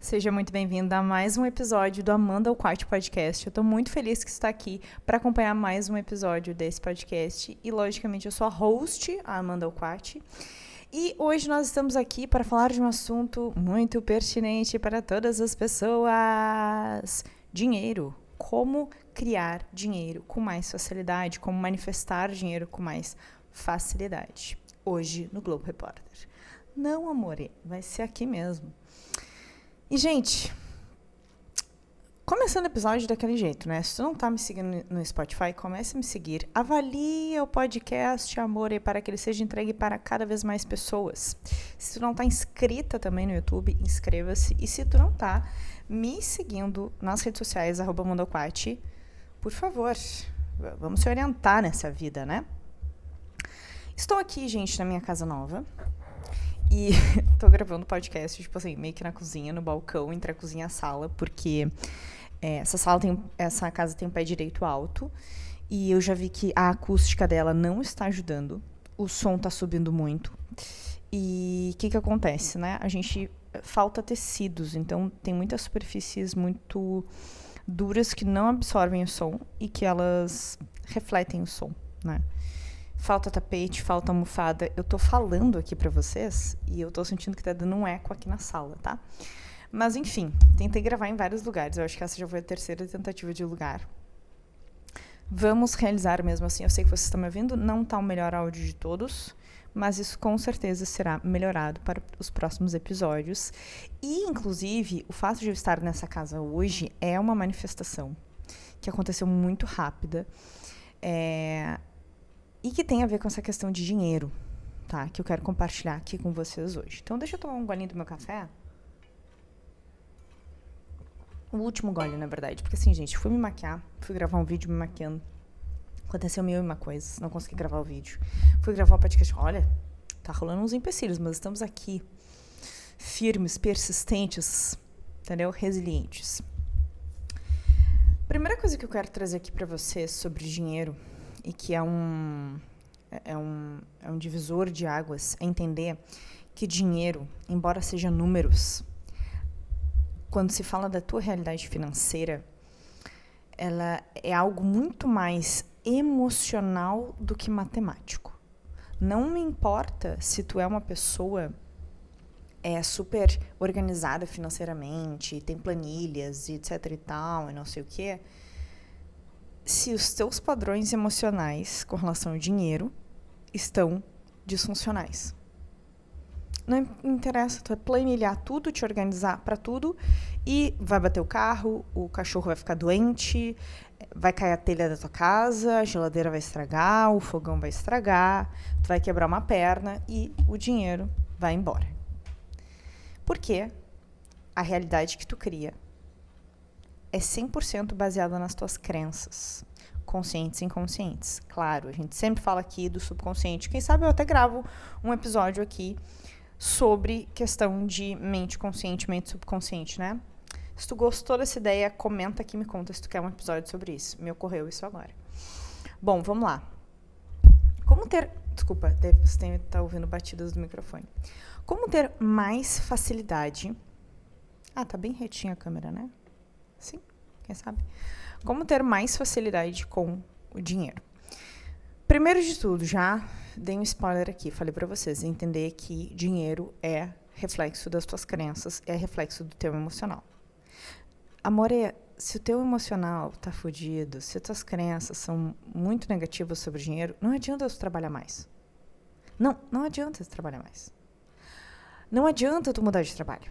Seja muito bem-vinda a mais um episódio do Amanda ao Quarto Podcast. Eu tô muito feliz que você está aqui para acompanhar mais um episódio desse podcast. E, logicamente, eu sou a host, a Amanda ao Quarto. E hoje nós estamos aqui para falar de um assunto muito pertinente para todas as pessoas. Dinheiro. Como criar dinheiro com mais facilidade, como manifestar dinheiro com mais facilidade. Hoje no Globo Repórter. Não, amore, vai ser aqui mesmo. E, gente, começando o episódio daquele jeito, né? Se tu não tá me seguindo no Spotify, comece a me seguir. Avalie o podcast, amore, para que ele seja entregue para cada vez mais pessoas. Se tu não tá inscrita também no YouTube, inscreva-se. E se tu não tá me seguindo nas redes sociais, @mondoquati, por favor, vamos se orientar nessa vida, né? Estou aqui, gente, na minha casa nova. E tô gravando podcast, tipo assim, meio que na cozinha, no balcão, entre a cozinha e a sala, porque essa casa tem um pé direito alto, e eu já vi que a acústica dela não está ajudando, o som tá subindo muito, e o que acontece, né? Falta tecidos, então tem muitas superfícies muito duras que não absorvem o som e que elas refletem o som, né? Falta tapete, falta almofada. Eu tô falando aqui pra vocês e eu tô sentindo que tá dando um eco aqui na sala, tá? Mas, enfim, tentei gravar em vários lugares. Eu acho que essa já foi a terceira tentativa de lugar. Vamos realizar mesmo assim. Eu sei que vocês estão me ouvindo. Não tá o melhor áudio de todos, mas isso com certeza será melhorado para os próximos episódios. E, inclusive, o fato de eu estar nessa casa hoje é uma manifestação que aconteceu muito rápida. E que tem a ver com essa questão de dinheiro, tá? Que eu quero compartilhar aqui com vocês hoje. Então, deixa eu tomar um golinho do meu café. O último gole, na verdade. Porque assim, gente, fui me maquiar, fui gravar um vídeo me maquiando. Aconteceu mil e uma coisas, não consegui gravar o vídeo. Fui gravar o podcast. Olha, tá rolando uns empecilhos, mas estamos aqui, firmes, persistentes, entendeu? Resilientes. Primeira coisa que eu quero trazer aqui pra vocês sobre dinheiro, e que é um divisor de águas, é entender que dinheiro, embora seja números, quando se fala da tua realidade financeira, ela é algo muito mais emocional do que matemático. Não me importa se tu é uma pessoa super organizada financeiramente, tem planilhas, etc e tal, e não sei o quê. Se os teus padrões emocionais com relação ao dinheiro estão disfuncionais. Não interessa, tu vai planilhar tudo, te organizar para tudo e vai bater o carro, o cachorro vai ficar doente, vai cair a telha da tua casa, a geladeira vai estragar, o fogão vai estragar, tu vai quebrar uma perna e o dinheiro vai embora. Por quê? A realidade que tu cria é 100% baseada nas tuas crenças, conscientes e inconscientes. Claro, a gente sempre fala aqui do subconsciente. Quem sabe eu até gravo um episódio aqui sobre questão de mente consciente, mente subconsciente, né? Se tu gostou dessa ideia, comenta aqui e me conta se tu quer um episódio sobre isso. Me ocorreu isso agora. Bom, vamos lá. Desculpa, você tá ouvindo batidas do microfone. Como ter mais facilidade... tá bem retinha a câmera, né? Sim, quem sabe? Como ter mais facilidade com o dinheiro? Primeiro de tudo, já dei um spoiler aqui, falei pra vocês, entender que dinheiro é reflexo das tuas crenças, é reflexo do teu emocional. Amore, se o teu emocional tá fudido, se as tuas crenças são muito negativas sobre o dinheiro, não adianta tu trabalhar mais. Não adianta tu trabalhar mais. Não adianta tu mudar de trabalho.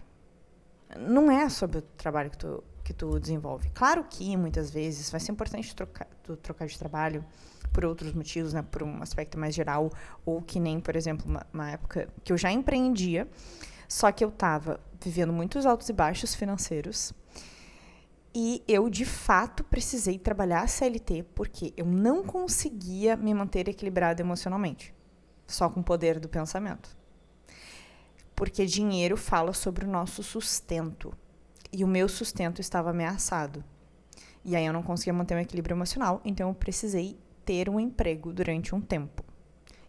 Não é sobre o trabalho que tu desenvolve. Claro que, muitas vezes, vai ser importante tu trocar de trabalho por outros motivos, né? Por um aspecto mais geral, ou que nem, por exemplo, uma época que eu já empreendia, só que eu estava vivendo muitos altos e baixos financeiros e eu, de fato, precisei trabalhar CLT porque eu não conseguia me manter equilibrada emocionalmente, só com o poder do pensamento. Porque dinheiro fala sobre o nosso sustento. E o meu sustento estava ameaçado. E aí eu não conseguia manter um equilíbrio emocional, então eu precisei ter um emprego durante um tempo.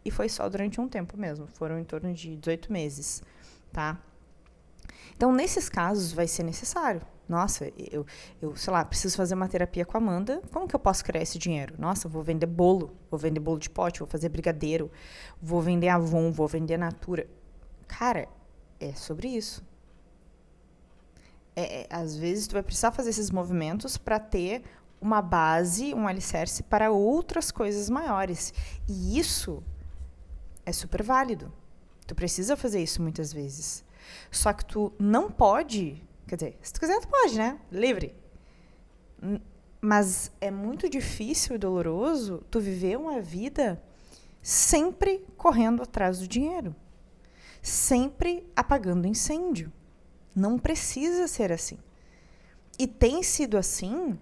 E foi só durante um tempo mesmo, foram em torno de 18 meses, tá? Então, nesses casos, vai ser necessário. Nossa, sei lá, preciso fazer uma terapia com a Amanda. Como que eu posso criar esse dinheiro? Nossa, eu vou vender bolo de pote, vou fazer brigadeiro, vou vender Avon, vou vender Natura. Cara, é sobre isso. Às vezes, tu vai precisar fazer esses movimentos para ter uma base, um alicerce para outras coisas maiores. E isso é super válido. Tu precisa fazer isso muitas vezes. Só que tu não pode, quer dizer, se tu quiser tu pode, né? Livre. Mas é muito difícil e doloroso tu viver uma vida sempre correndo atrás do dinheiro. Sempre apagando incêndio. Não precisa ser assim. E tem sido assim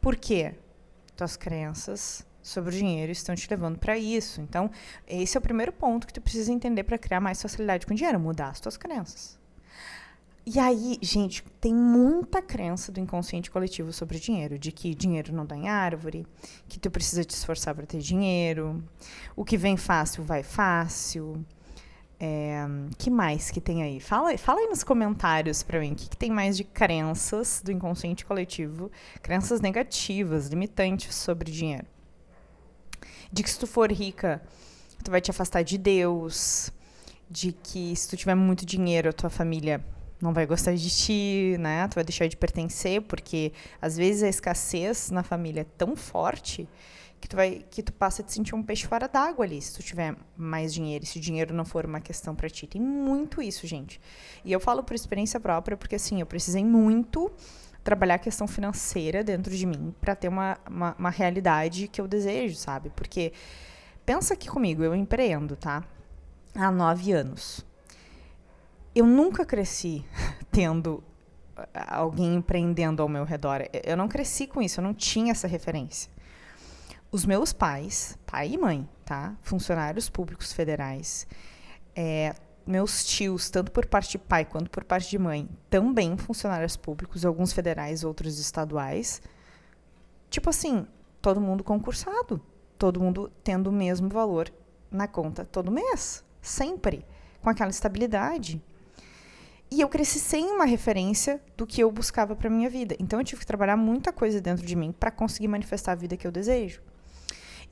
porque tuas crenças sobre o dinheiro estão te levando para isso. Então, esse é o primeiro ponto que tu precisa entender para criar mais facilidade com o dinheiro, mudar as tuas crenças. E aí, gente, tem muita crença do inconsciente coletivo sobre o dinheiro, de que dinheiro não dá em árvore, que tu precisa te esforçar para ter dinheiro, o que vem fácil vai fácil. Que mais que tem aí? Fala aí nos comentários para mim, o que tem mais de crenças do inconsciente coletivo, crenças negativas, limitantes sobre dinheiro. De que se tu for rica, tu vai te afastar de Deus, de que se tu tiver muito dinheiro, a tua família não vai gostar de ti, né? Tu vai deixar de pertencer, porque às vezes a escassez na família é tão forte que tu passa a te sentir um peixe fora d'água ali, se tu tiver mais dinheiro, se o dinheiro não for uma questão pra ti. Tem muito isso, gente. E eu falo por experiência própria, porque assim, eu precisei muito trabalhar a questão financeira dentro de mim para ter uma realidade que eu desejo, sabe? Porque pensa aqui comigo, eu empreendo, tá? Há 9 anos. Eu nunca cresci tendo alguém empreendendo ao meu redor. Eu não cresci com isso, eu não tinha essa referência. Os meus pais, pai e mãe, tá? Funcionários públicos federais, meus tios, tanto por parte de pai quanto por parte de mãe, também funcionários públicos, alguns federais, outros estaduais. Tipo assim, todo mundo concursado, todo mundo tendo o mesmo valor na conta todo mês, sempre, com aquela estabilidade. E eu cresci sem uma referência do que eu buscava para minha vida. Então eu tive que trabalhar muita coisa dentro de mim para conseguir manifestar a vida que eu desejo.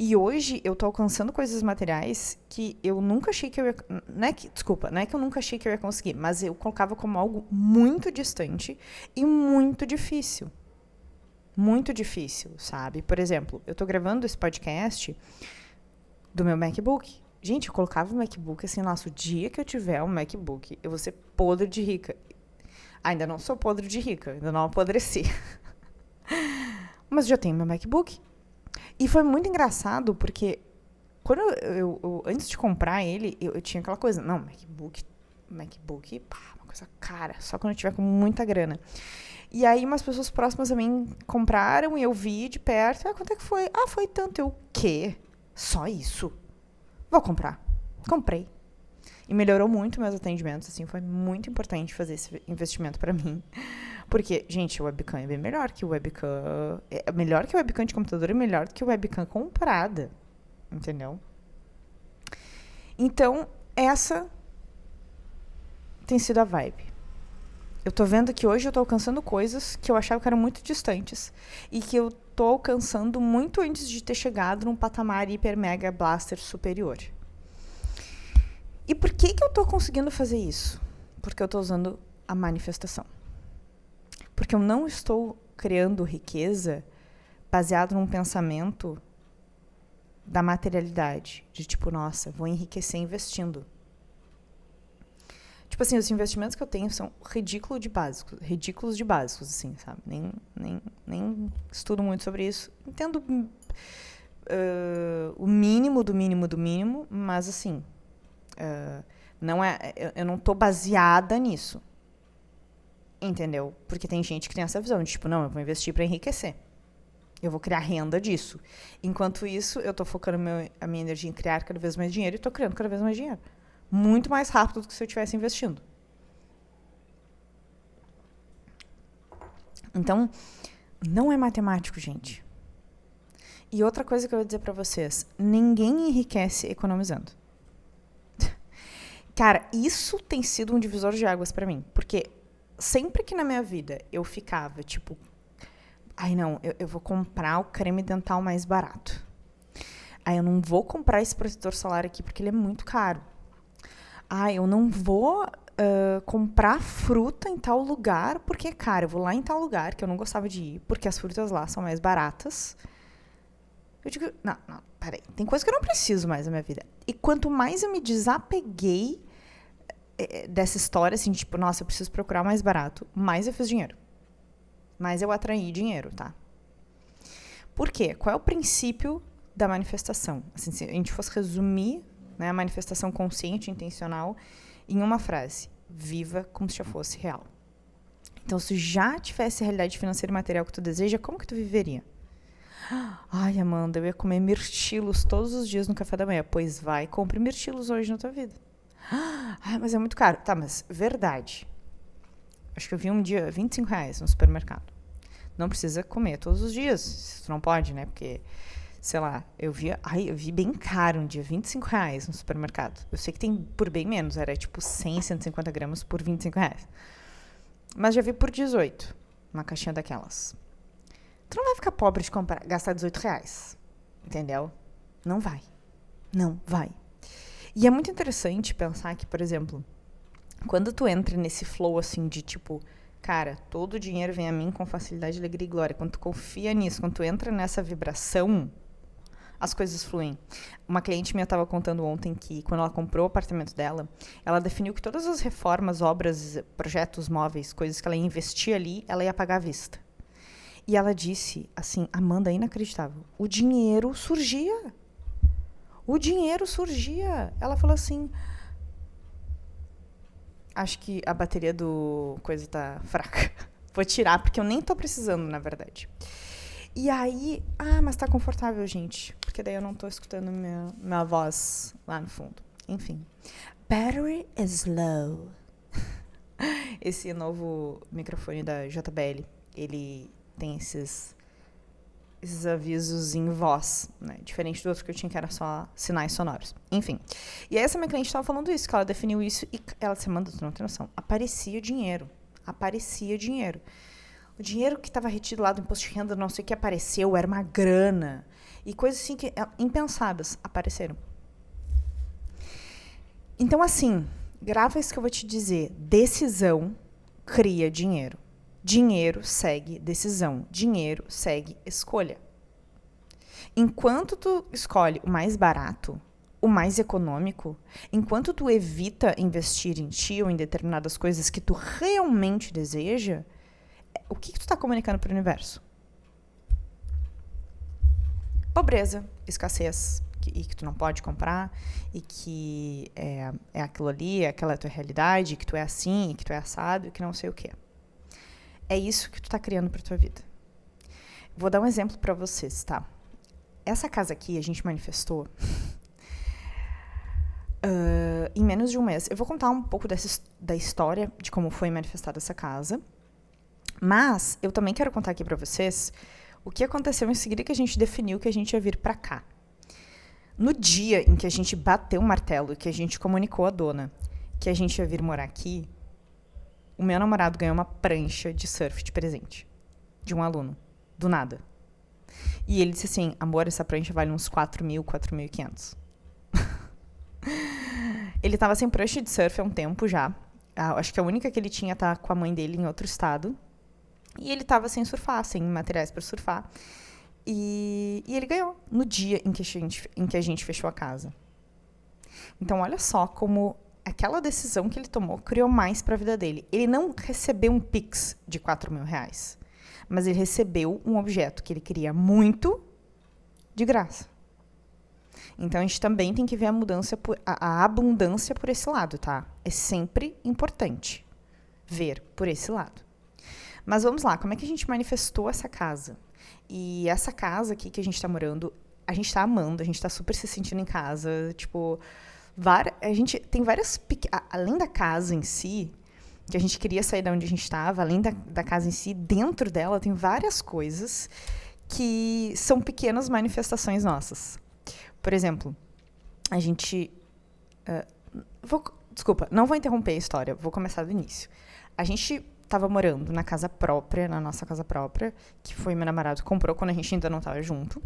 E hoje eu tô alcançando coisas materiais que eu nunca achei que eu ia... não é que eu nunca achei que eu ia conseguir, mas eu colocava como algo muito distante e muito difícil. Muito difícil, sabe? Por exemplo, eu tô gravando esse podcast do meu MacBook. Gente, eu colocava o MacBook assim, nossa, o dia que eu tiver um MacBook, eu vou ser podre de rica. Ainda não sou podre de rica, ainda não apodreci. Mas já tenho meu MacBook. E foi muito engraçado, porque quando eu antes de comprar ele, eu tinha aquela coisa, não, MacBook, pá, uma coisa cara, só quando eu tiver com muita grana. E aí umas pessoas próximas a mim compraram e eu vi de perto, quanto é que foi? Ah, foi tanto. Eu, o quê? Só isso? Vou comprar. Comprei. E melhorou muito meus atendimentos, assim, foi muito importante fazer esse investimento pra mim. Porque, gente, o webcam é bem melhor que o webcam... É melhor que o webcam de computador, é melhor do que o webcam comprada. Entendeu? Então, essa tem sido a vibe. Eu tô vendo que hoje eu tô alcançando coisas que eu achava que eram muito distantes. E que eu tô alcançando muito antes de ter chegado num patamar hiper mega blaster superior. E por que eu tô conseguindo fazer isso? Porque eu tô usando a manifestação. Porque eu não estou criando riqueza baseado num pensamento da materialidade. De tipo, nossa, vou enriquecer investindo. Tipo assim, os investimentos que eu tenho são ridículos de básicos, assim, sabe? Nem estudo muito sobre isso. Entendo o mínimo do mínimo do mínimo, mas assim, eu não tô baseada nisso. Entendeu? Porque tem gente que tem essa visão de tipo, não, eu vou investir para enriquecer. Eu vou criar renda disso. Enquanto isso, eu tô focando a minha energia em criar cada vez mais dinheiro e tô criando cada vez mais dinheiro. Muito mais rápido do que se eu estivesse investindo. Então, não é matemático, gente. E outra coisa que eu vou dizer pra vocês, ninguém enriquece economizando. Cara, isso tem sido um divisor de águas pra mim. Porque sempre que na minha vida eu ficava, tipo... Ai, não, eu vou comprar o creme dental mais barato. Ai, eu não vou comprar esse protetor solar aqui porque ele é muito caro. Ai, eu não vou comprar fruta em tal lugar porque, cara, eu vou lá em tal lugar que eu não gostava de ir porque as frutas lá são mais baratas. Eu digo, não, peraí, tem coisa que eu não preciso mais na minha vida. E quanto mais eu me desapeguei dessa história, assim, tipo, nossa, eu preciso procurar mais barato, mais eu fiz dinheiro. Mais eu atraí dinheiro, tá? Por quê? Qual é o princípio da manifestação? Assim, se a gente fosse resumir, né, a manifestação consciente e intencional em uma frase: viva como se já fosse real. Então, se já tivesse a realidade financeira e material que tu deseja, como que tu viveria? Ai, Amanda, eu ia comer mirtilos todos os dias no café da manhã. Pois vai, compre mirtilos hoje na tua vida. Ai, mas é muito caro. Tá, mas verdade. Acho que eu vi um dia R$25 no supermercado. Não precisa comer todos os dias. Tu não pode, né? Porque, sei lá, eu vi bem caro um dia, R$25 no supermercado. Eu sei que tem por bem menos, era tipo 100, 150 gramas por R$25. Mas já vi por 18, uma caixinha daquelas. Tu não vai ficar pobre de gastar R$18. Entendeu? Não vai. Não vai. E é muito interessante pensar que, por exemplo, quando tu entra nesse flow assim de tipo, cara, todo o dinheiro vem a mim com facilidade, alegria e glória. Quando tu confia nisso, quando tu entra nessa vibração, as coisas fluem. Uma cliente minha estava contando ontem que quando ela comprou o apartamento dela, ela definiu que todas as reformas, obras, projetos móveis, coisas que ela ia investir ali, ela ia pagar à vista. E ela disse assim, Amanda, inacreditável, o dinheiro surgia. O dinheiro surgia. Ela falou assim, acho que a bateria do coisa tá fraca. Vou tirar, porque eu nem tô precisando, na verdade. E aí, mas tá confortável, gente. Porque daí eu não tô escutando minha voz lá no fundo. Enfim. Battery is low. Esse novo microfone da JBL, ele tem esses avisos em voz, né? Diferente do outro que eu tinha, que era só sinais sonoros. Enfim. E aí essa minha cliente estava falando isso, que ela definiu isso e ela disse, Amanda, tu não tem noção. Aparecia dinheiro. O dinheiro que estava retido lá do imposto de renda, não sei o que apareceu, era uma grana. E coisas assim que impensadas apareceram. Então, assim, grava isso que eu vou te dizer. Decisão cria dinheiro. Dinheiro segue decisão. Dinheiro segue escolha. Enquanto tu escolhe o mais barato, o mais econômico, enquanto tu evita investir em ti ou em determinadas coisas que tu realmente deseja, o que tu tá comunicando pro universo? Pobreza, escassez, e que tu não pode comprar, e que é aquilo ali, aquela é a tua realidade, que tu é assim, que tu é assado, e que não sei o quê. É isso que tu tá criando pra tua vida. Vou dar um exemplo pra vocês, tá? Essa casa aqui, a gente manifestou em menos de um mês. Eu vou contar um pouco da história de como foi manifestada essa casa, mas eu também quero contar aqui pra vocês o que aconteceu em seguida que a gente definiu que a gente ia vir pra cá. No dia em que a gente bateu o martelo e que a gente comunicou à dona que a gente ia vir morar aqui, o meu namorado ganhou uma prancha de surf de presente. De um aluno. Do nada. E ele disse assim, amor, essa prancha vale uns 4.000, 4.500. Ele tava sem prancha de surf há um tempo já. Acho que a única que ele tinha tá com a mãe dele em outro estado. E ele tava sem surfar, sem materiais para surfar. E ele ganhou no dia em que a gente fechou a casa. Então, olha só como aquela decisão que ele tomou criou mais para a vida dele. Ele não recebeu um Pix de R$4.000, mas ele recebeu um objeto que ele queria muito de graça. Então, a gente também tem que ver a abundância por esse lado, tá? É sempre importante ver por esse lado. Mas vamos lá, como é que a gente manifestou essa casa? E essa casa aqui que a gente tá morando, a gente tá amando, a gente tá super se sentindo em casa, tipo... A gente tem várias... Além da casa em si, que a gente queria sair de onde a gente estava, além da casa em si, dentro dela tem várias coisas que são pequenas manifestações nossas. Por exemplo, a gente... vou Desculpa, não vou interromper a história, vou começar do início. A gente tava morando na casa própria, na nossa casa própria, que foi meu namorado que comprou quando a gente ainda não tava junto.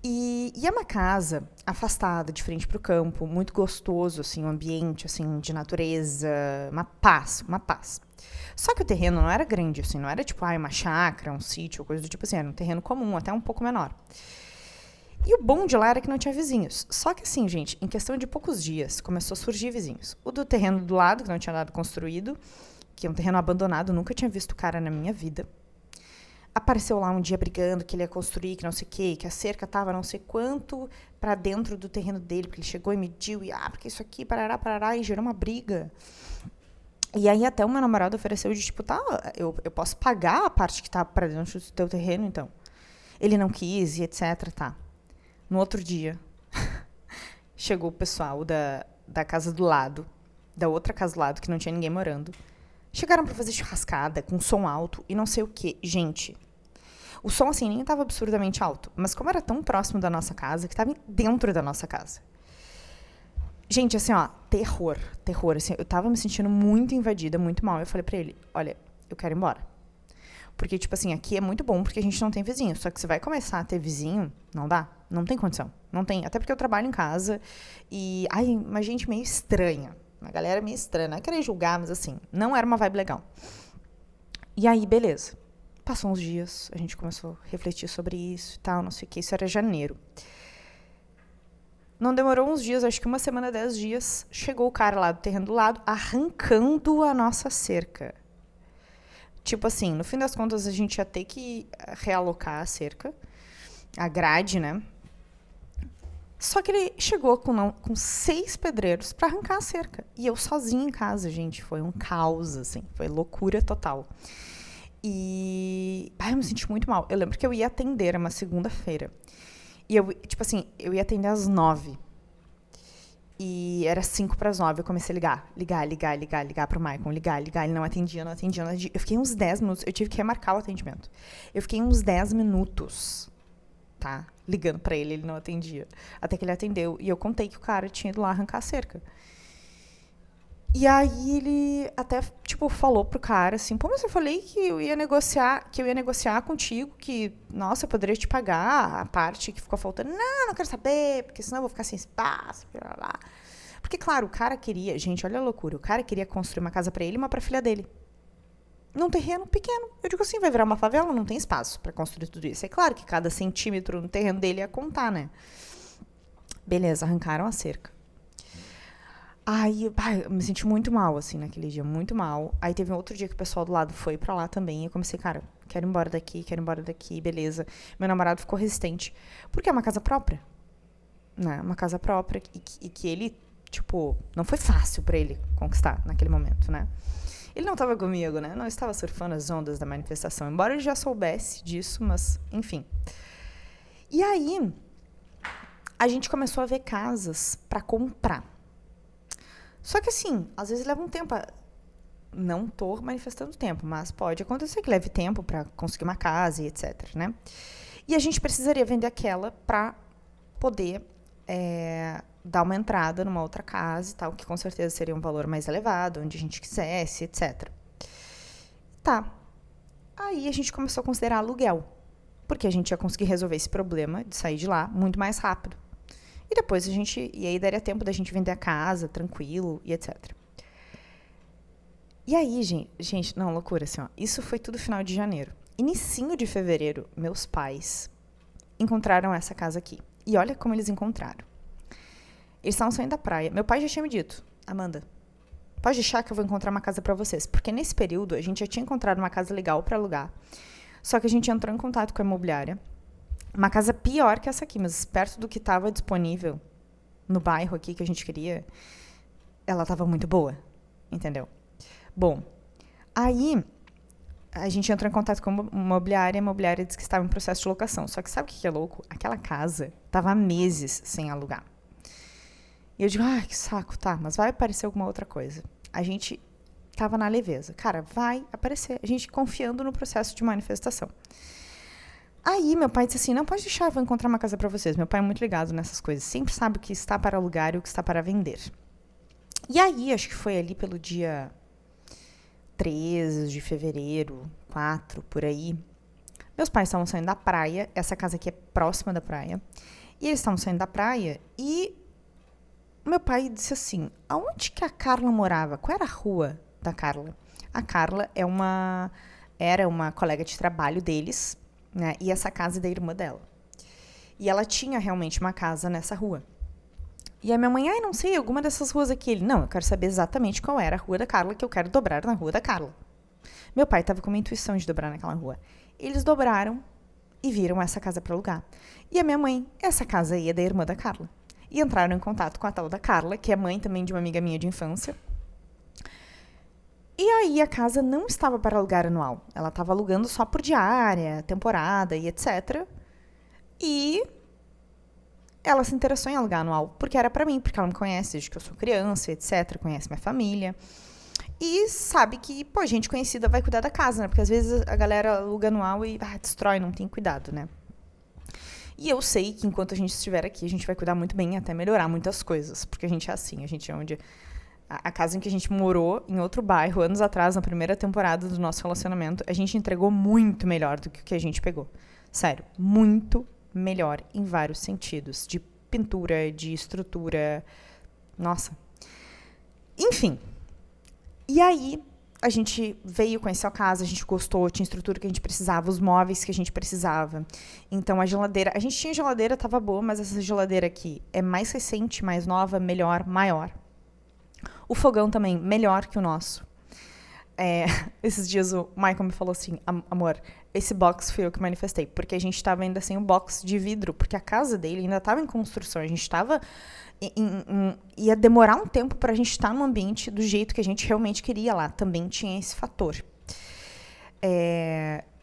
E é uma casa afastada, de frente pro campo, muito gostoso, assim, um ambiente, assim, de natureza, uma paz, uma paz. Só que o terreno não era grande, assim, não era tipo, uma chácara, um sítio, coisa do tipo assim, era um terreno comum, até um pouco menor. E o bom de lá era que não tinha vizinhos. Só que assim, gente, em questão de poucos dias, começou a surgir vizinhos. O do terreno do lado, que não tinha nada construído, que é um terreno abandonado, nunca tinha visto o cara na minha vida. Apareceu lá um dia brigando que ele ia construir, que não sei o quê, que a cerca tava não sei quanto pra dentro do terreno dele, porque ele chegou e mediu, e porque isso aqui, parará, e gerou uma briga. E aí até o meu namorado ofereceu de tipo, tá, eu posso pagar a parte que tá pra dentro do teu terreno, então. Ele não quis e etc, tá. No outro dia, chegou o pessoal da casa do lado, da outra casa do lado, que não tinha ninguém morando. Chegaram pra fazer churrascada, com som alto e não sei o quê. Gente, o som, assim, nem tava absurdamente alto, mas como era tão próximo da nossa casa, que tava dentro da nossa casa. Gente, assim, ó, terror, assim, eu tava me sentindo muito invadida, muito mal. Eu falei pra ele, olha, eu quero ir embora. Porque, tipo assim, aqui é muito bom porque a gente não tem vizinho. Só que você vai começar a ter vizinho, não dá. Não tem condição. Não tem. Até porque eu trabalho em casa e... uma gente meio estranha. Uma galera meio estranha. Não é querer julgar, mas assim, não era uma vibe legal. E aí, beleza. Passou uns dias, a gente começou a refletir sobre isso e tal, não sei o que. Isso era janeiro. Não demorou uns dias, acho que 1 semana, 10 dias, chegou o cara lá do terreno do lado, arrancando a nossa cerca. Tipo assim, no fim das contas, a gente ia ter que realocar a cerca, a grade, né? Só que ele chegou com 6 pedreiros pra arrancar a cerca. E eu sozinha em casa, gente. Foi um caos, assim. Foi loucura total. E... eu me senti muito mal. Eu lembro que eu ia atender, era uma segunda-feira. E eu, tipo assim, eu ia atender às 9. E era 8:55, eu comecei a ligar pro Maicon, ligar, ele não atendia. Eu fiquei uns 10 minutos, eu tive que remarcar o atendimento. Eu fiquei uns 10 minutos, tá? Ligando pra ele não atendia. Até que ele atendeu, e eu contei que o cara tinha ido lá arrancar a cerca. E aí ele até, tipo, falou pro cara assim, pô, mas eu falei que eu ia negociar contigo, que, nossa, eu poderia te pagar a parte que ficou faltando. Não quero saber, porque senão eu vou ficar sem espaço, blá, blá. Porque, claro, o cara queria, gente, olha a loucura, o cara queria construir uma casa pra ele e uma pra filha dele. Num terreno pequeno. Eu digo assim, vai virar uma favela, não tem espaço pra construir tudo isso. É claro que cada centímetro no terreno dele ia contar, né? Beleza, arrancaram a cerca. Aí, eu me senti muito mal, assim, naquele dia, muito mal. Aí teve um outro dia que o pessoal do lado foi pra lá também. E eu comecei, cara, quero ir embora daqui, beleza. Meu namorado ficou resistente. Porque é uma casa própria, né? Uma casa própria e que ele, tipo, não foi fácil pra ele conquistar naquele momento, né? Ele não tava comigo, né? Não estava surfando as ondas da manifestação. Embora ele já soubesse disso, mas, enfim. E aí, a gente começou a ver casas pra comprar. Só que assim, às vezes leva um tempo. Não tô manifestando tempo, mas pode acontecer que leve tempo para conseguir uma casa e etc, né? E a gente precisaria vender aquela para poder dar uma entrada numa outra casa e tal, que com certeza seria um valor mais elevado, onde a gente quisesse, etc. Tá. Aí a gente começou a considerar aluguel, porque a gente ia conseguir resolver esse problema de sair de lá muito mais rápido. E depois e aí daria tempo da gente vender a casa, tranquilo, e etc. E aí, gente, não, loucura, assim, ó. Isso foi tudo final de janeiro. Inicinho de fevereiro, meus pais encontraram essa casa aqui. E olha como eles encontraram. Eles estavam saindo da praia. Meu pai já tinha me dito, Amanda, pode deixar que eu vou encontrar uma casa pra vocês. Porque nesse período, a gente já tinha encontrado uma casa legal pra alugar. Só que a gente entrou em contato com a imobiliária. Uma casa pior que essa aqui, mas perto do que estava disponível no bairro aqui que a gente queria, ela estava muito boa, entendeu? Bom, aí a gente entrou em contato com a imobiliária disse que estava em processo de locação. Só que sabe o que é louco? Aquela casa estava há meses sem alugar. E eu digo, que saco, tá, mas vai aparecer alguma outra coisa. A gente estava na leveza. Cara, vai aparecer. A gente confiando no processo de manifestação. Aí, meu pai disse assim, não, pode deixar, eu vou encontrar uma casa pra vocês. Meu pai é muito ligado nessas coisas. Sempre sabe o que está para alugar e o que está para vender. E aí, acho que foi ali pelo dia 13 de fevereiro, 4, por aí. Meus pais estavam saindo da praia. Essa casa aqui é próxima da praia. E eles estavam saindo da praia e meu pai disse assim, aonde que a Carla morava? Qual era a rua da Carla? A Carla era uma colega de trabalho deles, né? E essa casa é da irmã dela. E ela tinha realmente uma casa nessa rua. E a minha mãe, não sei, alguma dessas ruas aqui. Ele, não, eu quero saber exatamente qual era a rua da Carla, que eu quero dobrar na rua da Carla. Meu pai estava com uma intuição de dobrar naquela rua. Eles dobraram e viram essa casa para alugar. E a minha mãe, essa casa aí é da irmã da Carla. E entraram em contato com a tal da Carla, que é mãe também de uma amiga minha de infância. E aí a casa não estava para alugar anual. Ela estava alugando só por diária, temporada e etc. E ela se interessou em alugar anual, porque era para mim, porque ela me conhece desde que eu sou criança, etc. Conhece minha família. E sabe que, gente conhecida vai cuidar da casa, né? Porque às vezes a galera aluga anual e destrói, não tem cuidado, né? E eu sei que enquanto a gente estiver aqui, a gente vai cuidar muito bem e até melhorar muitas coisas. Porque a gente é assim, a gente é onde... A casa em que a gente morou, em outro bairro, anos atrás, na primeira temporada do nosso relacionamento, a gente entregou muito melhor do que o que a gente pegou. Sério, muito melhor em vários sentidos. De pintura, de estrutura. Nossa. Enfim. E aí, a gente veio conhecer a casa, a gente gostou, tinha a estrutura que a gente precisava, os móveis que a gente precisava. Então, a geladeira... A gente tinha geladeira, tava boa, mas essa geladeira aqui é mais recente, mais nova, melhor, maior. O fogão também, melhor que o nosso. Esses dias o Michael me falou assim, amor, esse box foi eu que manifestei, porque a gente estava ainda sem o box de vidro, porque a casa dele ainda estava em construção, a gente estava... ia demorar um tempo para a gente estar no ambiente do jeito que a gente realmente queria lá. Também tinha esse fator.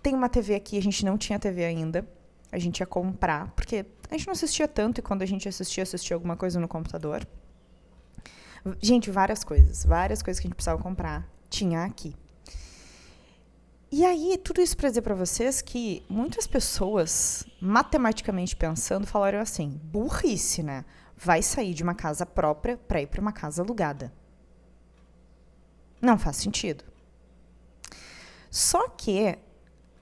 Tem uma TV aqui, a gente não tinha TV ainda. A gente ia comprar, porque a gente não assistia tanto, e quando a gente assistia alguma coisa no computador. Gente, várias coisas que a gente precisava comprar tinha aqui. E aí, tudo isso para dizer para vocês que muitas pessoas, matematicamente pensando, falaram assim, burrice, né? Vai sair de uma casa própria para ir para uma casa alugada. Não faz sentido. Só que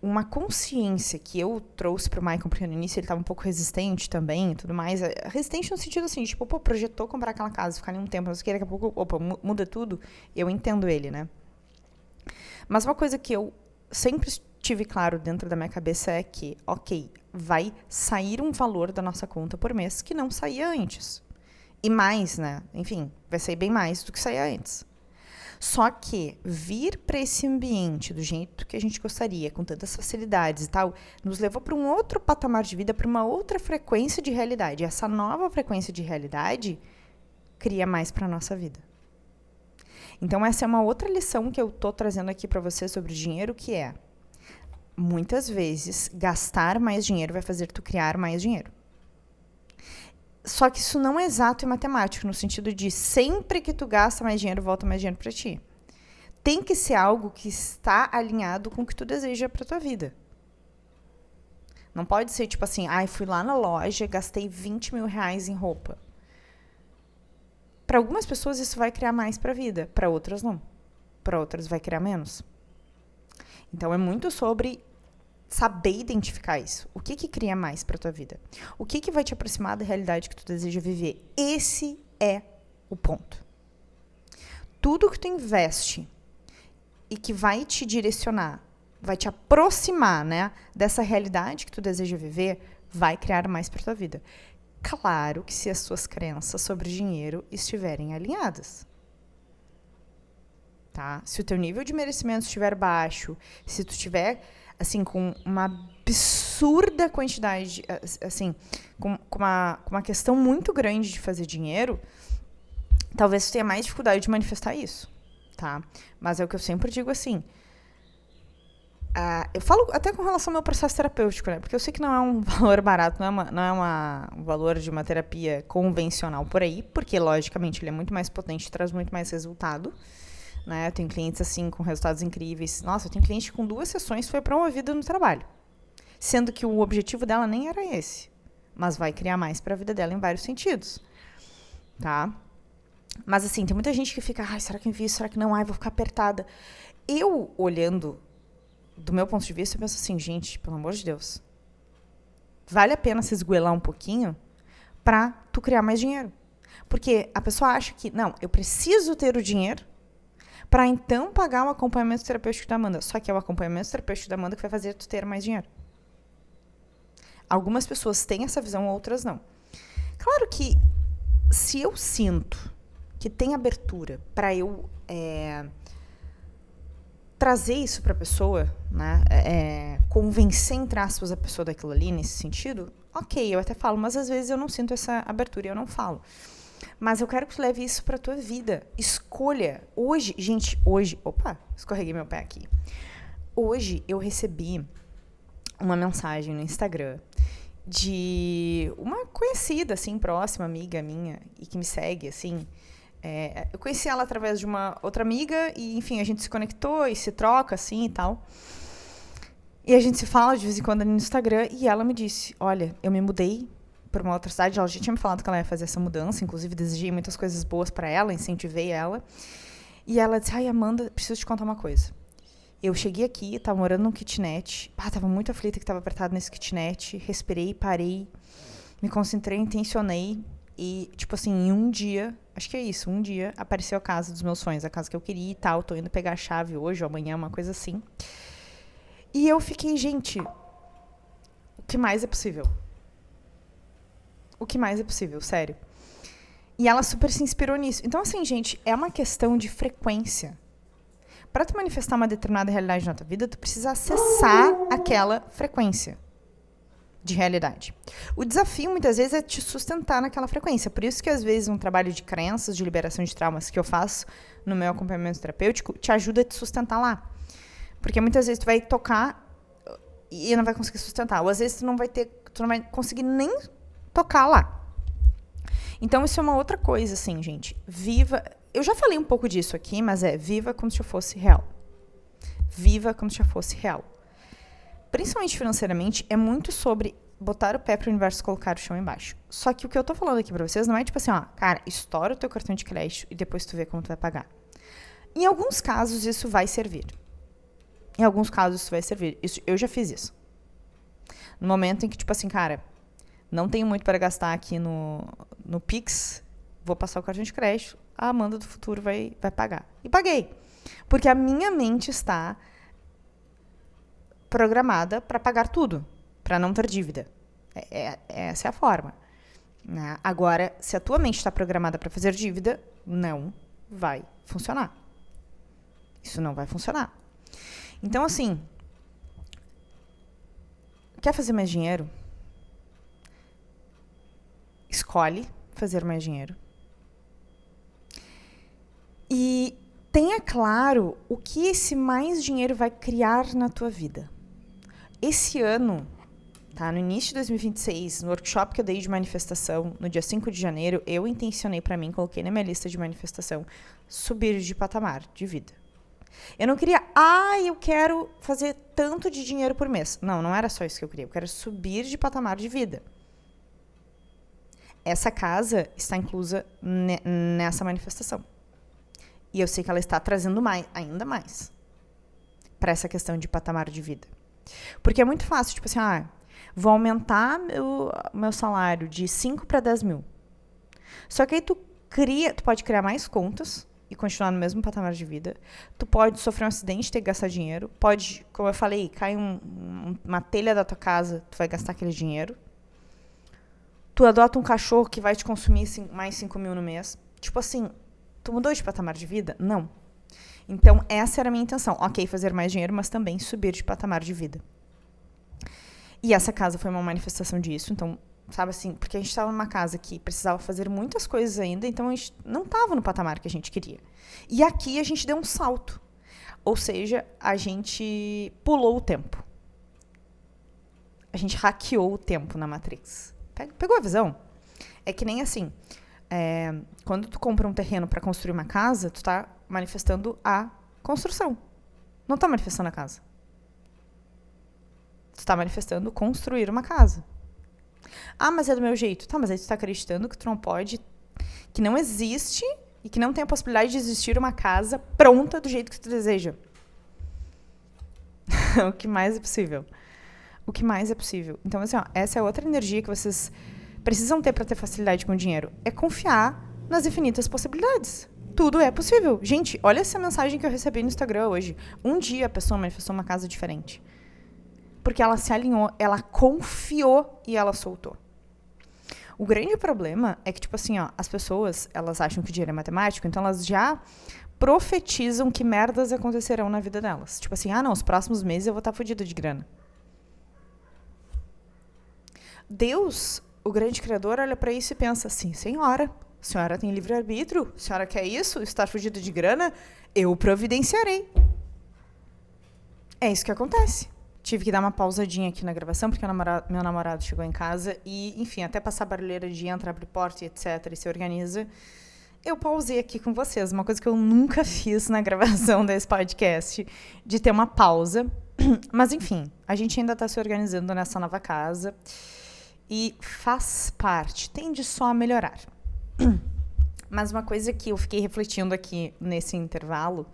uma consciência que eu trouxe pro Michael, porque no início ele estava um pouco resistente também e tudo mais. Resistente no sentido assim, tipo, projetou comprar aquela casa, ficar ali um tempo, mas daqui a pouco, muda tudo. Eu entendo ele, né? Mas uma coisa que eu sempre tive claro dentro da minha cabeça é que, ok, vai sair um valor da nossa conta por mês que não saía antes. E mais, né? Enfim, vai sair bem mais do que saía antes. Só que vir para esse ambiente do jeito que a gente gostaria, com tantas facilidades e tal, nos levou para um outro patamar de vida, para uma outra frequência de realidade. E essa nova frequência de realidade cria mais para a nossa vida. Então, essa é uma outra lição que eu tô trazendo aqui para vocês sobre dinheiro, que é, muitas vezes, gastar mais dinheiro vai fazer tu criar mais dinheiro. Só que isso não é exato e matemático, no sentido de sempre que tu gasta mais dinheiro, volta mais dinheiro para ti. Tem que ser algo que está alinhado com o que tu deseja para tua vida. Não pode ser tipo assim, fui lá na loja, gastei 20 mil reais em roupa. Para algumas pessoas isso vai criar mais para a vida, para outras não. Para outras vai criar menos. Então é muito sobre saber identificar isso. O que cria mais para tua vida? O que vai te aproximar da realidade que tu deseja viver? Esse é o ponto. Tudo que tu investe e que vai te direcionar, vai te aproximar, né, dessa realidade que tu deseja viver, vai criar mais para tua vida. Claro que se as suas crenças sobre dinheiro estiverem alinhadas. Tá? Se o teu nível de merecimento estiver baixo, se tu estiver assim, com uma absurda quantidade, assim, com uma questão muito grande de fazer dinheiro, talvez você tenha mais dificuldade de manifestar isso, tá? Mas é o que eu sempre digo assim, eu falo até com relação ao meu processo terapêutico, né? Porque eu sei que não é um valor barato, não é um valor de uma terapia convencional por aí, porque, logicamente, ele é muito mais potente, traz muito mais resultado. Né? Eu tenho clientes assim com resultados incríveis. Nossa, eu tenho cliente que com 2 sessões foi promovida no trabalho. Sendo que o objetivo dela nem era esse. Mas vai criar mais para a vida dela em vários sentidos. Tá? Mas assim, tem muita gente que fica, ai, será que eu invisto? Será que não? Ai, vou ficar apertada. Eu, olhando do meu ponto de vista, eu penso assim, gente, pelo amor de Deus, vale a pena se esgoelar um pouquinho pra tu criar mais dinheiro. Porque a pessoa acha que, não, eu preciso ter o dinheiro para então pagar o acompanhamento terapêutico da Amanda. Só que é o acompanhamento terapêutico da Amanda que vai fazer tu ter mais dinheiro. Algumas pessoas têm essa visão, outras não. Claro que se eu sinto que tem abertura para eu trazer isso para a pessoa, né, convencer, entre aspas, a pessoa daquilo ali, nesse sentido, ok, eu até falo, mas às vezes eu não sinto essa abertura e eu não falo. Mas eu quero que tu leve isso pra tua vida. Escolha. Hoje, gente, opa, escorreguei meu pé aqui. Hoje eu recebi uma mensagem no Instagram de uma conhecida, assim, próxima, amiga minha, e que me segue, assim. Eu conheci ela através de uma outra amiga e, enfim, a gente se conectou e se troca, assim, e tal. E a gente se fala de vez em quando no Instagram e ela me disse, olha, eu me mudei para uma outra cidade, ela já tinha me falado que ela ia fazer essa mudança, inclusive desejei muitas coisas boas para ela, incentivei ela. E ela disse, ai, Amanda, preciso te contar uma coisa. Eu cheguei aqui, tava morando num kitnet, tava muito aflita que tava apertada nesse kitnet, respirei, parei, me concentrei, intencionei e, tipo assim, em um dia, acho que é isso, um dia apareceu a casa dos meus sonhos, a casa que eu queria e tal, tô indo pegar a chave hoje ou amanhã, uma coisa assim. E eu fiquei, gente, o que mais é possível? O que mais é possível, sério. E ela super se inspirou nisso. Então, assim, gente, é uma questão de frequência. Para tu manifestar uma determinada realidade na tua vida, tu precisa acessar aquela frequência de realidade. O desafio, muitas vezes, é te sustentar naquela frequência. Por isso que, às vezes, um trabalho de crenças, de liberação de traumas que eu faço no meu acompanhamento terapêutico, te ajuda a te sustentar lá. Porque muitas vezes tu vai tocar e não vai conseguir sustentar. Ou às vezes tu não vai conseguir nem tocar lá. Então, isso é uma outra coisa, assim, gente. Viva. Eu já falei um pouco disso aqui, mas viva como se já fosse real. Viva como se já fosse real. Principalmente financeiramente, é muito sobre botar o pé pro universo e colocar o chão embaixo. Só que o que eu tô falando aqui pra vocês não é tipo assim, ó, cara, estoura o teu cartão de crédito e depois tu vê como tu vai pagar. Em alguns casos, isso vai servir. Em alguns casos, isso vai servir. Eu já fiz isso. No momento em que, tipo assim, cara, não tenho muito para gastar aqui no Pix, vou passar o cartão de crédito, a Amanda do futuro vai pagar. E paguei. Porque a minha mente está programada para pagar tudo, para não ter dívida. Essa é a forma. Né? Agora, se a tua mente está programada para fazer dívida, não vai funcionar. Isso não vai funcionar. Então, assim, quer fazer mais dinheiro? Escolhe fazer mais dinheiro. E tenha claro o que esse mais dinheiro vai criar na tua vida. Esse ano, tá, no início de 2026, no workshop que eu dei de manifestação, no dia 5 de janeiro, eu intencionei para mim, coloquei na minha lista de manifestação, subir de patamar de vida. Eu não queria, eu quero fazer tanto de dinheiro por mês. Não era só isso que eu queria. Eu quero subir de patamar de vida. Essa casa está inclusa nessa manifestação. E eu sei que ela está trazendo ainda mais para essa questão de patamar de vida. Porque é muito fácil, tipo assim, vou aumentar meu salário de 5 para 10 mil. Só que aí tu pode criar mais contas e continuar no mesmo patamar de vida. Tu pode sofrer um acidente e ter que gastar dinheiro. Pode, como eu falei, cai uma telha da tua casa, tu vai gastar aquele dinheiro. Tu adota um cachorro que vai te consumir mais 5 mil no mês. Tipo assim, tu mudou de patamar de vida? Não. Então, essa era a minha intenção. Ok, fazer mais dinheiro, mas também subir de patamar de vida. E essa casa foi uma manifestação disso. Então, sabe assim, porque a gente estava numa casa que precisava fazer muitas coisas ainda, então a gente não estava no patamar que a gente queria. E aqui a gente deu um salto. Ou seja, a gente pulou o tempo. A gente hackeou o tempo na Matrix. Pegou a visão? É que nem assim, quando tu compra um terreno para construir uma casa, tu tá manifestando a construção. Não tá manifestando a casa. Tu tá manifestando construir uma casa. Mas é do meu jeito. Tá, mas aí tu tá acreditando que tu não pode, que não existe e que não tem a possibilidade de existir uma casa pronta do jeito que tu deseja. O que mais é possível? O que mais é possível? Então, assim, ó, essa é outra energia que vocês precisam ter para ter facilidade com o dinheiro. É confiar nas infinitas possibilidades. Tudo é possível. Gente, olha essa mensagem que eu recebi no Instagram hoje. Um dia a pessoa manifestou uma casa diferente. Porque ela se alinhou, ela confiou e ela soltou. O grande problema é que, tipo assim, ó, as pessoas, elas acham que o dinheiro é matemático, então elas já profetizam que merdas acontecerão na vida delas. Tipo assim, não, os próximos meses eu vou estar fodida de grana. Deus, o grande criador, olha pra isso e pensa assim, senhora, a senhora tem livre-arbítrio, a senhora quer isso, estar fodida de grana, eu providenciarei. É isso que acontece. Tive que dar uma pausadinha aqui na gravação, porque meu namorado chegou em casa e, enfim, até passar a barulheira de entra, abre porta e etc, e se organiza, eu pausei aqui com vocês. Uma coisa que eu nunca fiz na gravação desse podcast, de ter uma pausa. Mas, enfim, a gente ainda está se organizando nessa nova casa e faz parte, tende só a melhorar. Mas uma coisa que eu fiquei refletindo aqui nesse intervalo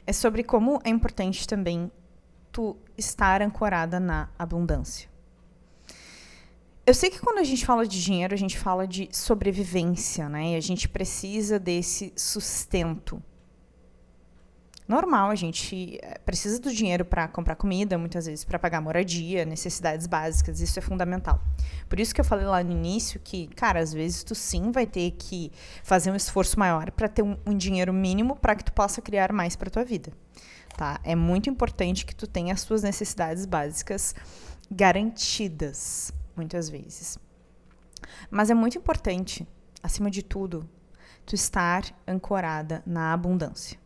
é sobre como é importante também tu estar ancorada na abundância. Eu sei que quando a gente fala de dinheiro, a gente fala de sobrevivência, né? E a gente precisa desse sustento. Normal, a gente precisa do dinheiro para comprar comida, muitas vezes para pagar moradia, necessidades básicas, isso é fundamental. Por isso que eu falei lá no início que, cara, às vezes tu sim vai ter que fazer um esforço maior para ter um dinheiro mínimo para que tu possa criar mais para tua vida. Tá? É muito importante que tu tenha as tuas necessidades básicas garantidas, muitas vezes. Mas é muito importante, acima de tudo, tu estar ancorada na abundância.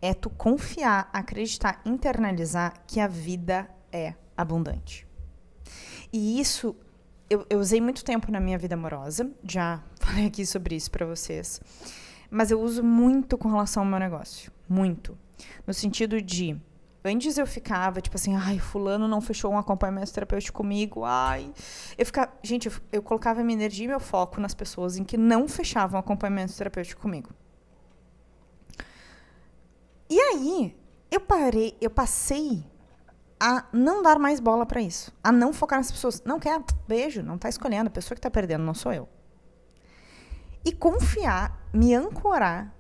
É tu confiar, acreditar, internalizar que a vida é abundante. E isso, eu usei muito tempo na minha vida amorosa, já falei aqui sobre isso pra vocês, mas eu uso muito com relação ao meu negócio. Muito. No sentido de, antes eu ficava, tipo assim, fulano não fechou um acompanhamento terapêutico comigo, eu colocava minha energia e meu foco nas pessoas em que não fechavam acompanhamento terapêutico comigo. E aí, eu passei a não dar mais bola pra isso, a não focar nas pessoas. Não quer, beijo, não tá escolhendo, a pessoa que tá perdendo não sou eu. E confiar, me ancorar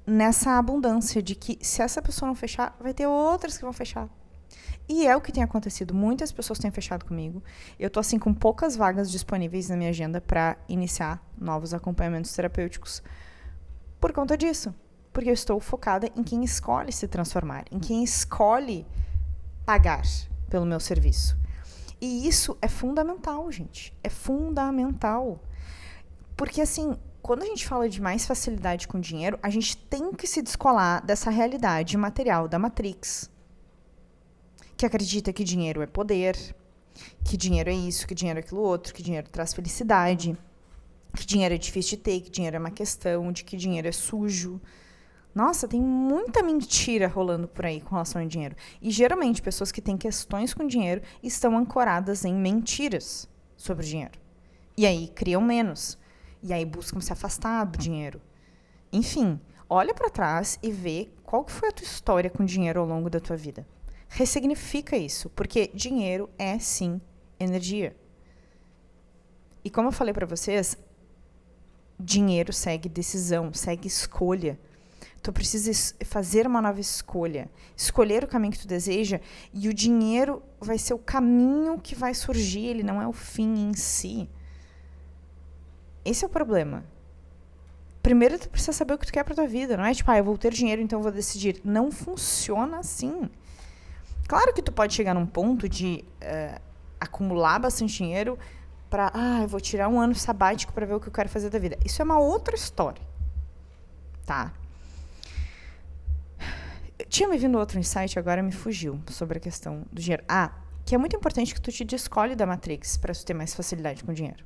nessa abundância de que se essa pessoa não fechar, vai ter outras que vão fechar. E é o que tem acontecido. Muitas pessoas têm fechado comigo. Eu tô assim com poucas vagas disponíveis na minha agenda para iniciar novos acompanhamentos terapêuticos por conta disso. Porque eu estou focada em quem escolhe se transformar, em quem escolhe pagar pelo meu serviço. E isso é fundamental, gente. É fundamental. Porque assim, quando a gente fala de mais facilidade com dinheiro, a gente tem que se descolar dessa realidade material da Matrix, que acredita que dinheiro é poder, que dinheiro é isso, que dinheiro é aquilo outro, que dinheiro traz felicidade, que dinheiro é difícil de ter, que dinheiro é uma questão, de que dinheiro é sujo. Nossa, tem muita mentira rolando por aí com relação ao dinheiro. E geralmente pessoas que têm questões com dinheiro estão ancoradas em mentiras sobre o dinheiro. E aí criam menos. E aí buscam se afastar do dinheiro. Enfim, olha para trás e vê qual que foi a tua história com dinheiro ao longo da tua vida. Ressignifica isso, porque dinheiro é, sim, energia. E como eu falei para vocês, dinheiro segue decisão, segue escolha. Tu precisa fazer uma nova escolha, escolher o caminho que tu deseja, e o dinheiro vai ser o caminho que vai surgir, ele não é o fim em si. Esse é o problema. Primeiro tu precisa saber o que tu quer pra tua vida, não é tipo, eu vou ter dinheiro, então eu vou decidir. Não funciona assim. Claro que tu pode chegar num ponto de acumular bastante dinheiro pra, eu vou tirar um ano sabático pra ver o que eu quero fazer da vida. Isso é uma outra história, tá? Tinha me vindo outro insight, agora me fugiu, sobre a questão do dinheiro. Que é muito importante que tu te descolhe da Matrix pra tu ter mais facilidade com o dinheiro.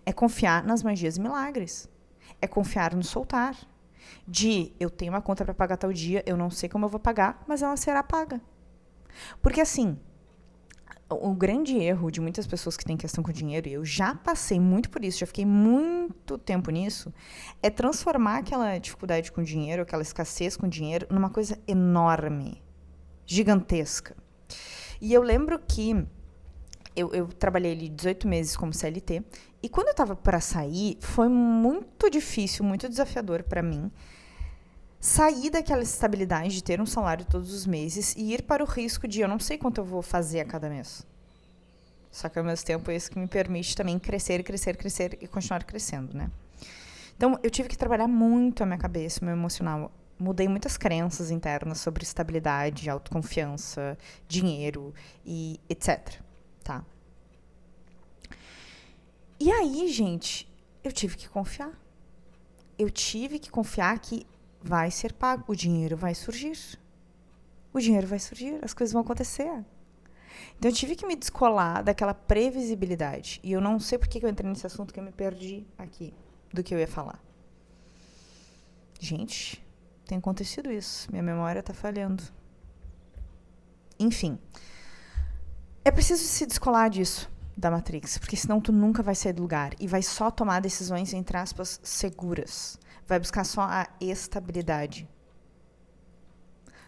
É confiar nas magias e milagres. É confiar no soltar. Eu tenho uma conta para pagar tal dia, eu não sei como eu vou pagar, mas ela será paga. Porque assim, O grande erro de muitas pessoas que têm questão com dinheiro, e eu já passei muito por isso, já fiquei muito tempo nisso, é transformar aquela dificuldade com dinheiro, aquela escassez com dinheiro, numa coisa enorme, gigantesca. E eu lembro que eu trabalhei ali 18 meses como CLT, e quando eu estava para sair, foi muito difícil, muito desafiador para mim, sair daquela estabilidade de ter um salário todos os meses e ir para o risco de eu não sei quanto eu vou fazer a cada mês. Só que ao mesmo tempo é isso que me permite também crescer e continuar crescendo, né? Então eu tive que trabalhar muito a minha cabeça, o meu emocional. Mudei muitas crenças internas sobre estabilidade, autoconfiança, dinheiro e etc. Tá? E aí, gente, eu tive que confiar. Eu tive que confiar que vai ser pago, o dinheiro vai surgir. O dinheiro vai surgir, as coisas vão acontecer. Então eu tive que me descolar daquela previsibilidade. E eu não sei por que eu entrei nesse assunto, que eu me perdi aqui do que eu ia falar. Gente, tem acontecido isso. Minha memória tá falhando. Enfim. É preciso se descolar disso, da Matrix, porque senão tu nunca vai sair do lugar e vai só tomar decisões, entre aspas, seguras. Vai buscar só a estabilidade.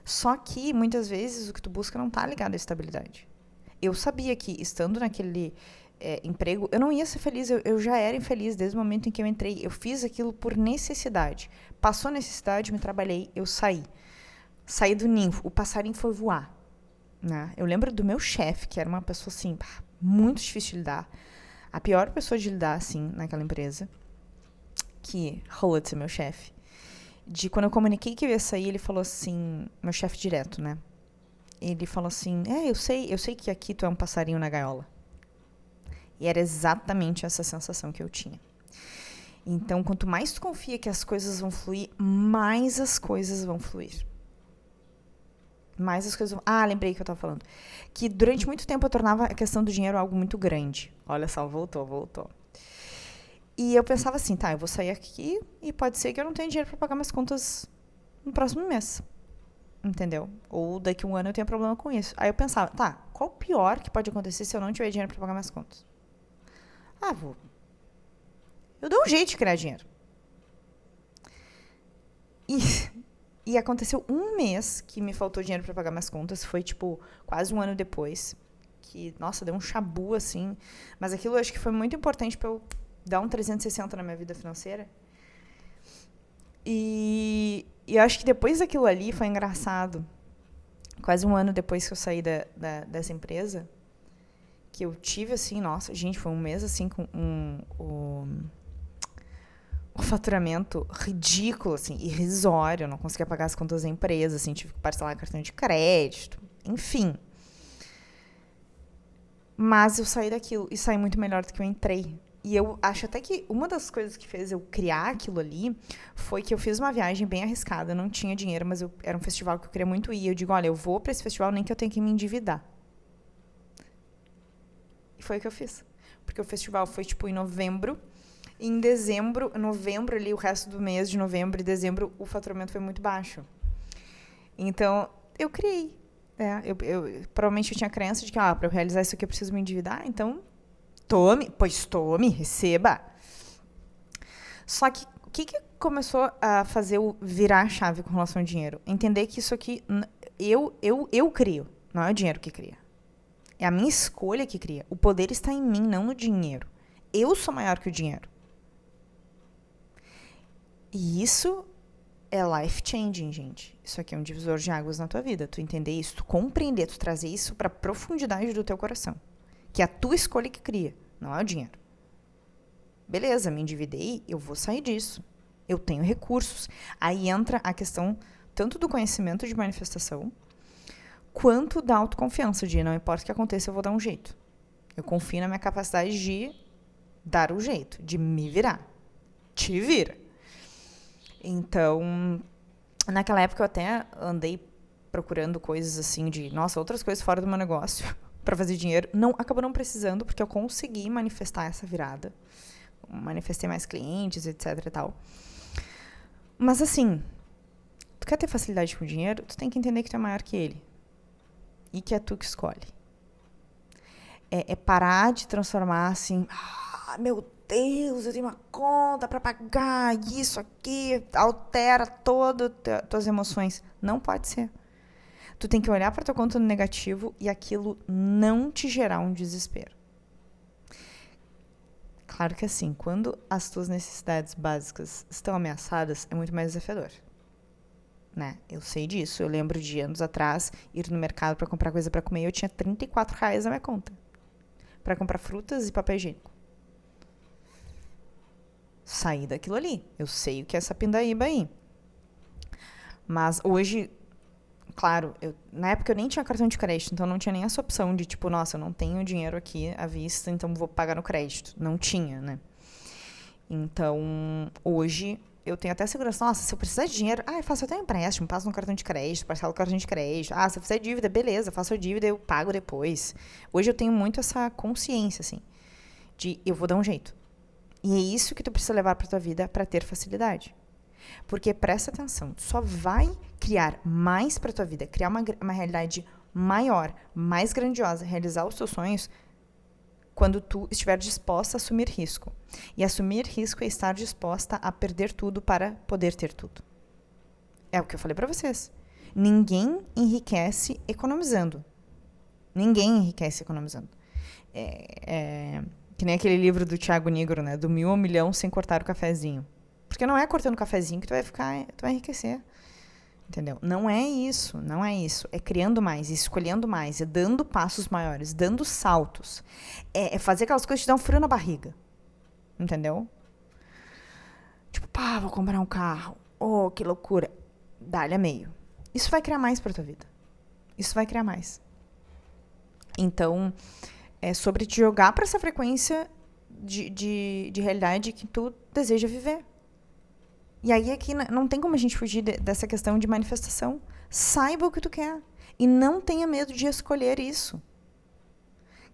Só que, muitas vezes, o que tu busca não tá ligado à estabilidade. Eu sabia que, estando naquele emprego, eu não ia ser feliz, eu já era infeliz desde o momento em que eu entrei. Eu fiz aquilo por necessidade. Passou necessidade, me trabalhei, eu saí. Saí do ninho, o passarinho foi voar. Né? Eu lembro do meu chefe, que era uma pessoa, assim, muito difícil de lidar. A pior pessoa de lidar, assim, naquela empresa. Que rolou de ser meu chefe. De quando eu comuniquei que eu ia sair, ele falou assim, meu chefe direto, né? Ele falou assim, eu sei que aqui tu é um passarinho na gaiola. E era exatamente essa sensação que eu tinha. Então, quanto mais tu confia que as coisas vão fluir, mais as coisas vão fluir. Mais as coisas vão... lembrei que eu tava falando. Que durante muito tempo eu tornava a questão do dinheiro algo muito grande. Olha só, voltou. E eu pensava assim, eu vou sair aqui e pode ser que eu não tenha dinheiro para pagar minhas contas no próximo mês. Entendeu? Ou daqui a um ano eu tenha problema com isso. Aí eu pensava, qual o pior que pode acontecer se eu não tiver dinheiro para pagar minhas contas? Eu dou um jeito de criar dinheiro. E aconteceu um mês que me faltou dinheiro para pagar minhas contas. Foi, quase um ano depois. Que, nossa, deu um chabu, assim. Mas aquilo eu acho que foi muito importante para eu dar um 360 na minha vida financeira. E eu acho que depois daquilo ali foi engraçado. Quase um ano depois que eu saí dessa empresa, que eu tive, assim, nossa, gente, foi um mês, assim, com um faturamento ridículo, assim, irrisório. Eu não conseguia pagar as contas da empresa, assim, tive que parcelar cartão de crédito, enfim. Mas eu saí daquilo e saí muito melhor do que eu entrei. E eu acho até que uma das coisas que fez eu criar aquilo ali foi que eu fiz uma viagem bem arriscada. Eu não tinha dinheiro, mas era um festival que eu queria muito ir. Eu digo, olha, eu vou pra esse festival nem que eu tenha que me endividar. E foi o que eu fiz. Porque o festival foi, em novembro. E em novembro ali, o resto do mês de novembro e dezembro, o faturamento foi muito baixo. Então, eu criei. Provavelmente eu tinha a crença de que, para eu realizar isso aqui eu preciso me endividar, então... Tome, receba. Só que o que começou a fazer eu virar a chave com relação ao dinheiro? Entender que isso aqui eu crio, não é o dinheiro que cria. É a minha escolha que cria. O poder está em mim, não no dinheiro. Eu sou maior que o dinheiro. E isso é life changing, gente. Isso aqui é um divisor de águas na tua vida. Tu entender isso, tu compreender, tu trazer isso para a profundidade do teu coração. Que é a tua escolha que cria, não é o dinheiro. Beleza, me endividei, eu vou sair disso. Eu tenho recursos. Aí entra a questão tanto do conhecimento de manifestação, quanto da autoconfiança de não importa o que aconteça, eu vou dar um jeito. Eu confio na minha capacidade de dar um jeito, de me virar. Te vira. Então, naquela época eu até andei procurando coisas assim de, outras coisas fora do meu negócio. Para fazer dinheiro, acabou não precisando, porque eu consegui manifestar essa virada. Manifestei mais clientes, etc e tal. Mas assim, tu quer ter facilidade com o dinheiro, tu tem que entender que tu é maior que ele. E que é tu que escolhe. É parar de transformar assim, meu Deus, eu tenho uma conta para pagar, isso aqui, altera todas as tuas emoções. Não pode ser. Tu tem que olhar para tua conta no negativo e aquilo não te gerar um desespero. Claro que assim, quando as tuas necessidades básicas estão ameaçadas, é muito mais desafiador. Né? Eu sei disso. Eu lembro de anos atrás, ir no mercado para comprar coisa para comer e eu tinha R$34 na minha conta. Para comprar frutas e papel higiênico. Saí daquilo ali. Eu sei o que é essa pindaíba aí. Mas hoje, claro, na época eu nem tinha cartão de crédito, então não tinha nem essa opção de tipo, nossa, eu não tenho dinheiro aqui à vista, então vou pagar no crédito. Não tinha, né? Então, hoje, eu tenho até segurança. Nossa, se eu precisar de dinheiro, eu faço até um empréstimo, passo no cartão de crédito, parcelo o cartão de crédito. Se eu fizer dívida, beleza, faço a dívida, eu pago depois. Hoje eu tenho muito essa consciência, assim, de eu vou dar um jeito. E é isso que tu precisa levar pra tua vida pra ter facilidade. Porque, presta atenção, tu só vai criar mais pra tua vida, criar uma realidade maior, mais grandiosa, realizar os teus sonhos, quando tu estiver disposta a assumir risco. E assumir risco é estar disposta a perder tudo para poder ter tudo. É o que eu falei para vocês. Ninguém enriquece economizando. Ninguém enriquece economizando. Que nem aquele livro do Thiago Nigro, né? Do 1.000 ao 1.000.000 sem cortar o cafezinho. Porque não é cortando o cafezinho que tu vai enriquecer. Entendeu? Não é isso, não é isso. É criando mais, escolhendo mais, é dando passos maiores, dando saltos. É fazer aquelas coisas que te dão frio na barriga. Entendeu? Tipo, vou comprar um carro. Oh, que loucura. Dá-lhe a meio. Isso vai criar mais pra tua vida. Isso vai criar mais. Então, é sobre te jogar pra essa frequência de realidade que tu deseja viver. E aí aqui não tem como a gente fugir dessa questão de manifestação. Saiba o que tu quer. E não tenha medo de escolher isso.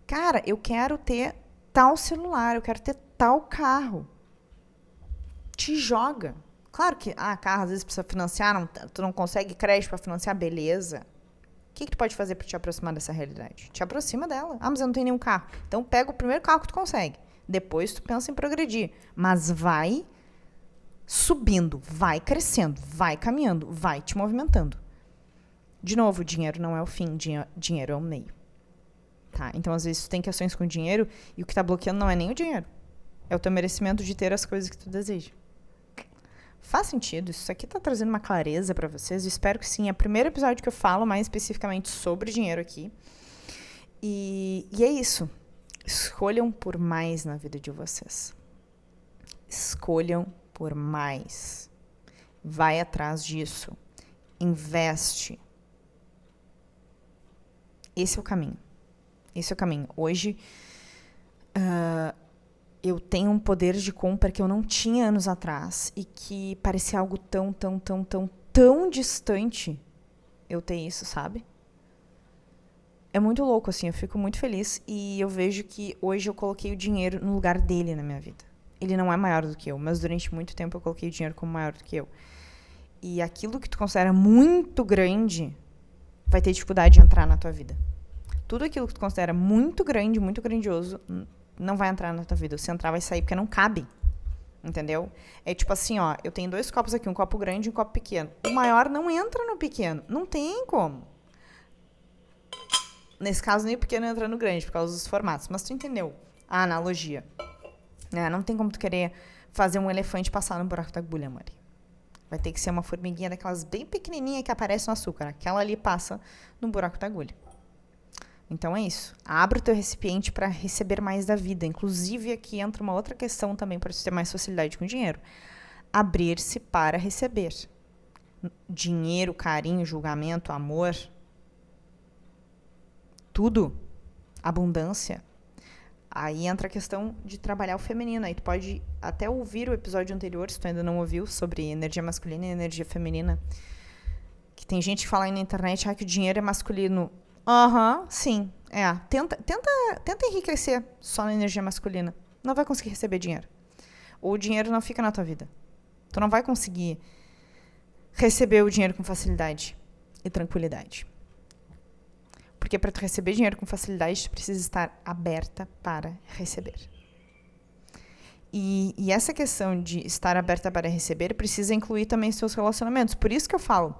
Cara, eu quero ter tal celular, eu quero ter tal carro. Te joga. Claro que, carro às vezes precisa financiar, tu não consegue crédito para financiar, beleza. O que tu pode fazer para te aproximar dessa realidade? Te aproxima dela. Mas eu não tenho nenhum carro. Então pega o primeiro carro que tu consegue. Depois tu pensa em progredir. Mas vai subindo, vai crescendo, vai caminhando, vai te movimentando. De novo, dinheiro não é o fim, dinheiro é o meio. Tá? Então, às vezes, tu tem questões com dinheiro e o que tá bloqueando não é nem o dinheiro. É o teu merecimento de ter as coisas que tu deseja. Faz sentido? Isso aqui tá trazendo uma clareza pra vocês? Eu espero que sim. É o primeiro episódio que eu falo mais especificamente sobre dinheiro aqui. E é isso. Escolham por mais na vida de vocês. Escolham por mais. Vai atrás disso. Investe. Esse é o caminho. Esse é o caminho. Hoje, eu tenho um poder de compra que eu não tinha anos atrás e que parecia algo tão distante eu ter isso, sabe? É muito louco, assim. Eu fico muito feliz e eu vejo que hoje eu coloquei o dinheiro no lugar dele na minha vida. Ele não é maior do que eu, mas durante muito tempo eu coloquei o dinheiro como maior do que eu. E aquilo que tu considera muito grande vai ter dificuldade de entrar na tua vida. Tudo aquilo que tu considera muito grande, muito grandioso, não vai entrar na tua vida. Se entrar, vai sair porque não cabe. Entendeu? É tipo assim, ó, eu tenho 2 copos aqui, um copo grande e um copo pequeno. O maior não entra no pequeno. Não tem como. Nesse caso, nem o pequeno entra no grande, por causa dos formatos. Mas tu entendeu a analogia. Não tem como tu querer fazer um elefante passar no buraco da agulha, Mari. Vai ter que ser uma formiguinha daquelas bem pequenininha que aparece no açúcar. Aquela ali passa no buraco da agulha. Então é isso. Abre o teu recipiente para receber mais da vida. Inclusive, aqui entra uma outra questão também para você ter mais facilidade com o dinheiro. Abrir-se para receber. Dinheiro, carinho, julgamento, amor. Tudo. Abundância. Aí entra a questão de trabalhar o feminino. Aí tu pode até ouvir o episódio anterior, se tu ainda não ouviu, sobre energia masculina e energia feminina. Que tem gente que fala aí na internet que o dinheiro é masculino. Sim. Tenta enriquecer só na energia masculina. Não vai conseguir receber dinheiro. Ou o dinheiro não fica na tua vida. Tu não vai conseguir receber o dinheiro com facilidade e tranquilidade. Porque Porque para tu receber dinheiro com facilidade, tu precisa estar aberta para receber. E essa questão de estar aberta para receber precisa incluir também os seus relacionamentos. Por isso que eu falo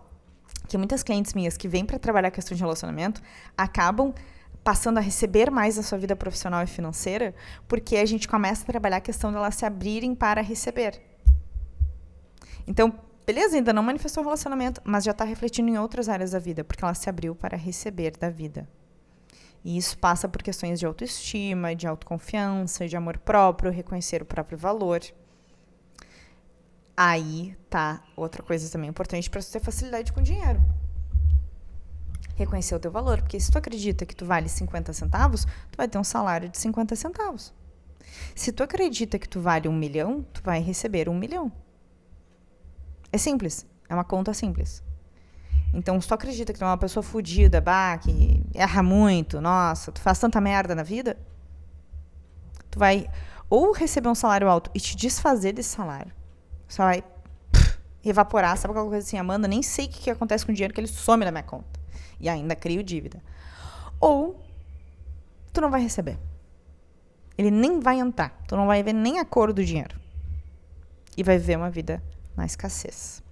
que muitas clientes minhas que vêm para trabalhar a questão de relacionamento acabam passando a receber mais na sua vida profissional e financeira, porque a gente começa a trabalhar a questão delas se abrirem para receber. Então, beleza, ainda não manifestou o relacionamento, mas já está refletindo em outras áreas da vida, porque ela se abriu para receber da vida. E isso passa por questões de autoestima, de autoconfiança, de amor próprio, reconhecer o próprio valor. Aí tá outra coisa também importante para você ter facilidade com o dinheiro. Reconhecer o teu valor, porque se tu acredita que tu vale 50 centavos, tu vai ter um salário de 50 centavos. Se tu acredita que tu vale 1 milhão, tu vai receber 1 milhão. É simples, é uma conta simples. Então, se tu acredita que tu é uma pessoa fodida, que erra muito, nossa, tu faz tanta merda na vida, tu vai ou receber um salário alto e te desfazer desse salário. Só vai evaporar, sabe aquela coisa assim, Amanda, nem sei o que acontece com o dinheiro que ele some da minha conta. E ainda crio dívida. Ou tu não vai receber. Ele nem vai entrar. Tu não vai ver nem a cor do dinheiro. E vai viver uma vida na escassez.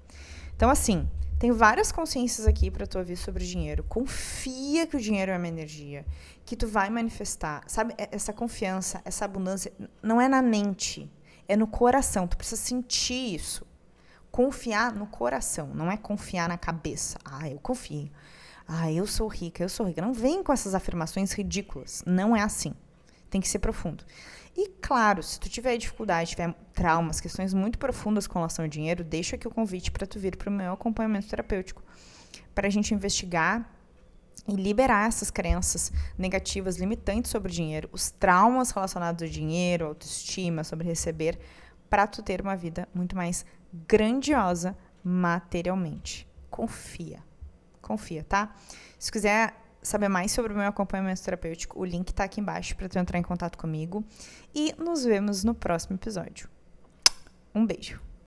Então, assim, tem várias consciências aqui para tu ouvir sobre o dinheiro. Confia que o dinheiro é uma energia, que tu vai manifestar. Sabe, essa confiança, essa abundância, não é na mente, é no coração. Tu precisa sentir isso. Confiar no coração, não é confiar na cabeça. Eu confio. Eu sou rica, eu sou rica. Não vem com essas afirmações ridículas. Não é assim. Tem que ser profundo. E, claro, se tu tiver dificuldade, tiver traumas, questões muito profundas com relação ao dinheiro, deixa aqui o convite para tu vir para o meu acompanhamento terapêutico, para a gente investigar e liberar essas crenças negativas, limitantes sobre o dinheiro, os traumas relacionados ao dinheiro, autoestima, sobre receber, para tu ter uma vida muito mais grandiosa materialmente. Confia, tá? Se quiser saber mais sobre o meu acompanhamento terapêutico, o link tá aqui embaixo para tu entrar em contato comigo. E nos vemos no próximo episódio. Um beijo!